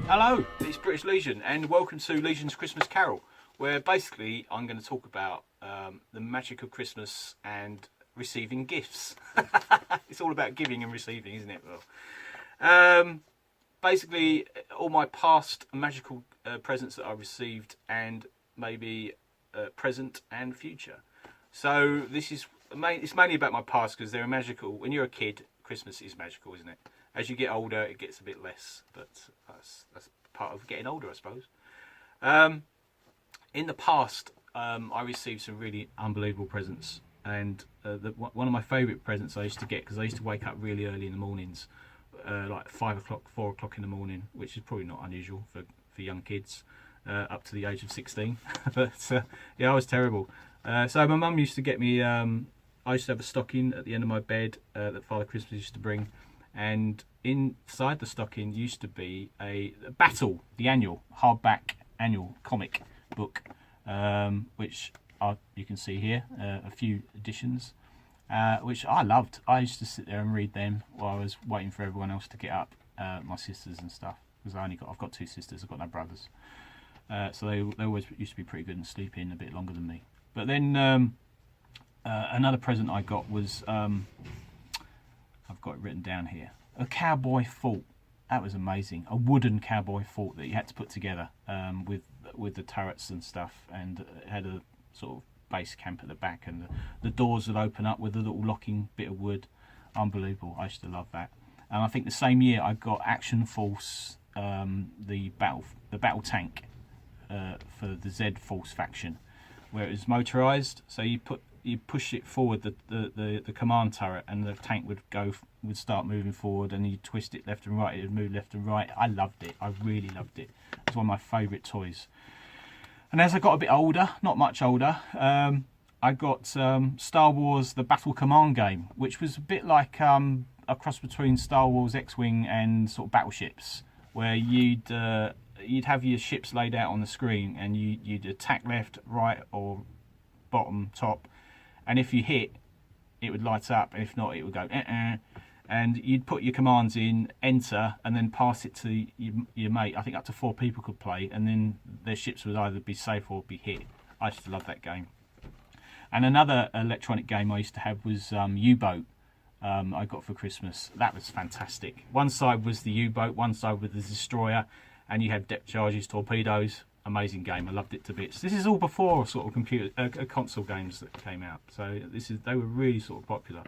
Hello, it's British Legion and welcome to Legion's Christmas Carol, where basically I'm going to talk about the magic of Christmas and receiving gifts. It's all about giving and receiving, isn't it? Well, basically all my past magical presents that I received and maybe present and future. So this is it's mainly about my past because they're magical. When you're a kid, Christmas is magical, isn't it? As you get older, it gets a bit less, but that's part of getting older, I suppose. In the past, I received some really unbelievable presents, and one of my favourite presents I used to get, because I used to wake up really early in the mornings, like 5 o'clock, 4 o'clock in the morning, which is probably not unusual for young kids up to the age of 16. But yeah, I was terrible. So my mum used to get me. I used to have a stocking at the end of my bed that Father Christmas used to bring. And inside the stocking used to be a Battle, the annual hardback annual comic book, which you can see here, a few editions, which I loved. I used to sit there and read them while I was waiting for everyone else to get up, my sisters and stuff, because I've got 2 sisters, I've got no brothers, so they always used to be pretty good and sleep in a bit longer than me. But then another present I got was. I've got it written down here. A cowboy fort. That was amazing. A wooden cowboy fort that you had to put together with the turrets and stuff, and it had a sort of base camp at the back, and the doors would open up with a little locking bit of wood. Unbelievable. I used to love that. And I think the same year I got Action Force, the battle tank for the Z Force faction, where it was motorised. So you push it forward, the command turret, and the tank would start moving forward, and you twist it left and right, it would move left and right. I loved it. I really loved it. It was one of my favourite toys. And as I got a bit older, not much older, I got Star Wars The Battle Command game, which was a bit like a cross between Star Wars X-Wing and sort of battleships, where you'd have your ships laid out on the screen, and you'd attack left, right, or bottom, top. And if you hit, it would light up, and if not, it would go and you'd put your commands in, enter, and then pass it to your mate. I think up to 4 people could play, and then their ships would either be safe or be hit. I used to love that game. And another electronic game I used to have was U-Boat. I got for Christmas. That was fantastic. One side was the U-Boat, one side was the destroyer, and you had depth charges, torpedoes. Amazing game. I loved it to bits. This is all before sort of console games that came out. So they were really sort of popular.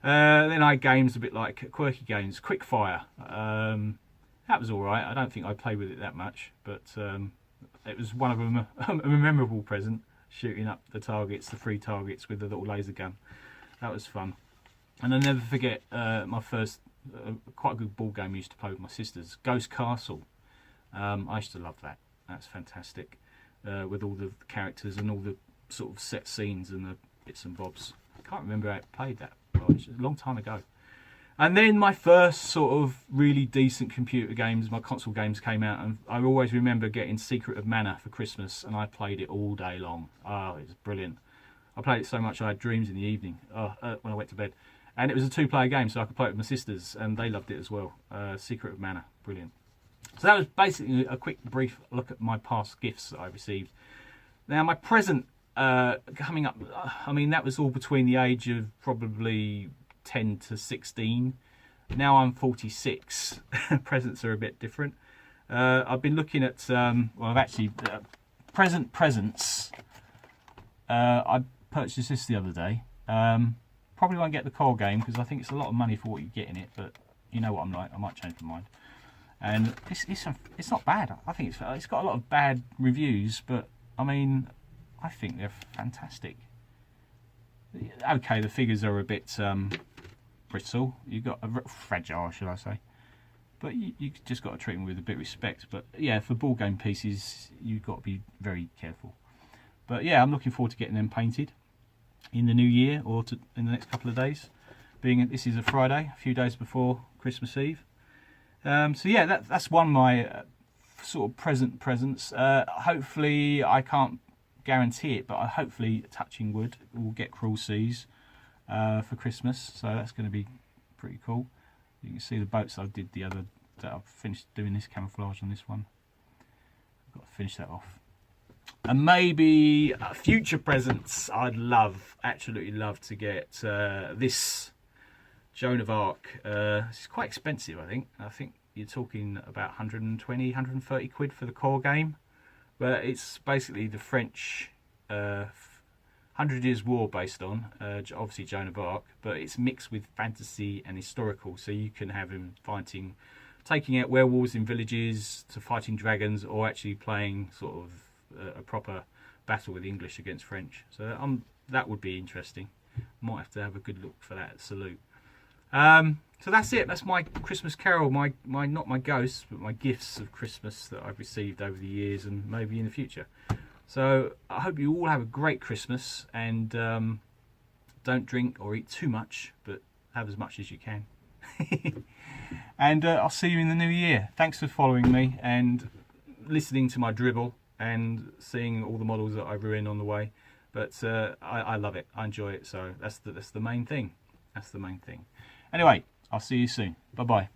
Then I had games a bit like quirky games, Quickfire. That was all right. I don't think I played with it that much, but it was one of them a memorable present. Shooting up the targets, the 3 targets with the little laser gun. That was fun. And I'll never forget my first quite a good ball game I used to play with my sisters, Ghost Castle. I used to love that. That's fantastic, with all the characters and all the sort of set scenes and the bits and bobs. I can't remember how I played that. It's a long time ago. And then my first sort of really decent computer games, my console games came out, and I always remember getting Secret of Mana for Christmas, and I played it all day long. Oh, it was brilliant. I played it so much I had dreams in the evening when I went to bed. And it was a 2-player game, so I could play it with my sisters, and they loved it as well. Secret of Mana, brilliant. So that was basically a quick, brief look at my past gifts that I received. Now, my present coming up, I mean, that was all between the age of probably 10 to 16. Now I'm 46. Presents are a bit different. I've been looking at, I've actually, presents. I purchased this the other day. Probably won't get the core game because I think it's a lot of money for what you get in it, but you know what I'm like, I might change my mind. And it's not bad. I think it's got a lot of bad reviews, but I mean, I think they're fantastic. Okay, the figures are a bit brittle. You've got fragile, should I say? But you just got to treat them with a bit of respect. But yeah, for ball game pieces, you've got to be very careful. But yeah, I'm looking forward to getting them painted in the new year or in the next couple of days. Being this is a Friday, a few days before Christmas Eve. So yeah, that's one of my sort of presents. Hopefully, I can't guarantee it, but hopefully, touching wood, we'll get Cruel Seas for Christmas. So that's going to be pretty cool. You can see the boats I did the other I've finished doing this camouflage on this one. I've got to finish that off. And maybe future presents. I'd absolutely love to get this Joan of Arc. It's quite expensive, I think. I think you're talking about 120, 130 quid for the core game. But it's basically the French 100 Years War based on, obviously Joan of Arc, but it's mixed with fantasy and historical. So you can have him taking out werewolves in villages, to fighting dragons, or actually playing sort of a proper battle with English against French. So that would be interesting. Might have to have a good look for that salute. So that's it. That's my Christmas carol. My not my ghosts, but my gifts of Christmas that I've received over the years and maybe in the future. So I hope you all have a great Christmas, and don't drink or eat too much, but have as much as you can. And I'll see you in the new year. Thanks for following me and listening to my dribble and seeing all the models that I ruin on the way. But I love it. I enjoy it. So that's the main thing. That's the main thing. Anyway, I'll see you soon. Bye-bye.